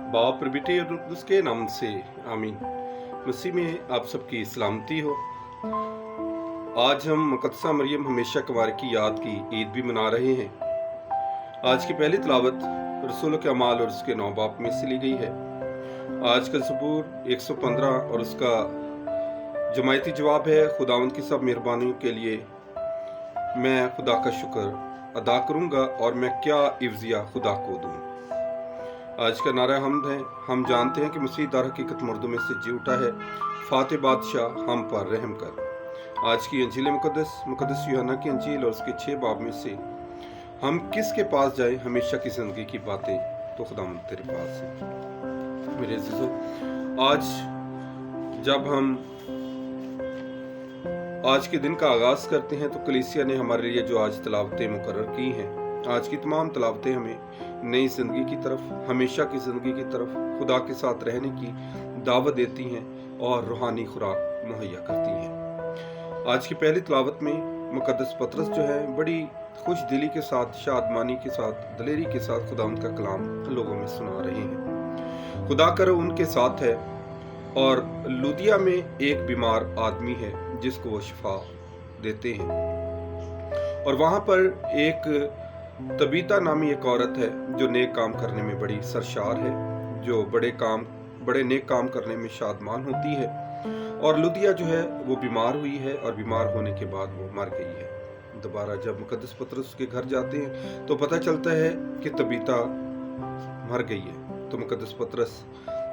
बाप और बेटे और रुल्कुदस के नाम से आमीन। मसीह में आप सबकी सलामती हो। आज हम मुकद्दसा मरियम हमेशा कुंवारी की याद की ईद भी मना रहे हैं। आज की पहली तिलावत रसूलों के अमाल और उसके 9 बाब में से ली गई है। आज का ज़बूर 115 और उसका जमायती जवाब है, खुदावंद की सब मेहरबानियों के लिए मैं खुदा का शुक्र अदा करूंगा और मैं क्या इवजिया खुदा को दूं। आज का नारा हमद है। हम जानते हैं कि मसीह दर हकीकत मुर्दों में से जी उठा है। फाते बादशाह हम पर रहम कर। आज की अंजील मुकद्दस यूहन्ना की अंजील और उसके 6 बाब में से हम किसके पास जाएं हमेशा की जिंदगी की बातें, तो खुदावंद तेरे पास है। मेरे अजीजों, आज जब हम आज के दिन का आगाज करते हैं तो कलीसिया ने हमारे लिए जो आज तलावतें मुकर्रर की हैं, आज की तमाम तलावतें हमें नई जिंदगी की तरफ, हमेशा की जिंदगी की तरफ, खुदा के साथ रहने की दावत देती हैं और रूहानी खुराक मुहैया करती हैं। आज की पहली तलावत में मुकद्दस पतरस जो है बड़ी खुश दिली के साथ, शादमानी के साथ, दलेरी के साथ खुदावंद का कलाम लोगों में सुना रहे हैं। खुदा कर उनके साथ है और लुदिया में एक बीमार आदमी है जिसको वो शिफा देते हैं, और वहां पर एक तबीता नामी एक औरत है जो नेक काम करने में बड़ी सरशार है, जो बड़े नेक काम करने में शादमान होती है। और लुदिया जो है वो बीमार हुई है और बीमार होने के बाद वो मर गई है। दोबारा जब मुकद्दस पतरस उसके घर जाते हैं तो पता चलता है कि तबीता मर गई है। तो मुकद्दस पतरस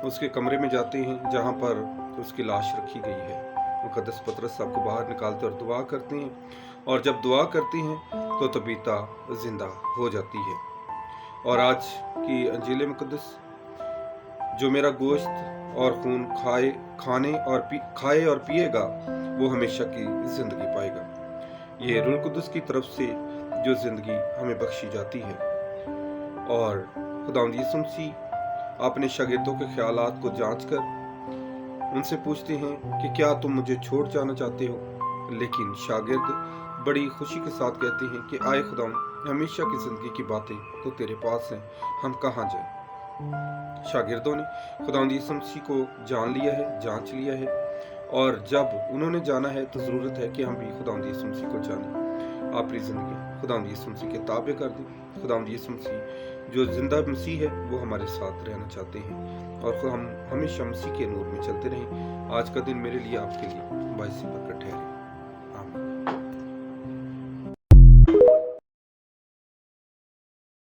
उसके कमरे में जाते हैं जहां पर उसकी लाश रखी गई है। मुकद्दस पतरस सबको बाहर निकालते और दुआ करते हैं, और जब दुआ करते हैं तो तबीता जिंदा हो जाती है। और आज की अंजील मुकद्दस, जो मेरा गोश्त और खून खाए और पिएगा वो हमेशा की जिंदगी पाएगा। ये रूह कुदस की तरफ से जो जिंदगी हमें बख्शी जाती है। और खुदावंद यीशु मसीह अपने शागिर्दों के ख्यालात को जांच कर उनसे पूछते हैं कि क्या तुम मुझे छोड़ जाना चाहते हो, लेकिन शागिर्द बड़ी खुशी के साथ कहते हैं कि आए खुदावंद, हमेशा की जिंदगी की बातें तो तेरे पास हैं, हम कहाँ जाएं। शागिर्दों ने खुदावंद यीशु मसीह को जान लिया है, जांच लिया है, और जब उन्होंने जाना है तो जरूरत है कि हम भी खुदावंद यीशु मसीह को जानें। अपनी जिंदगी खुदावंद यीशु मसीह के ताबे कर दें। खुदावंद यीशु मसीह जो जिंदा मसीह है वो हमारे साथ रहना चाहते हैं, और हम हमेशा मसीह के नूर में चलते रहें। आज का दिन मेरे लिए, आपके लिए बाइसी बरकत ठहरे।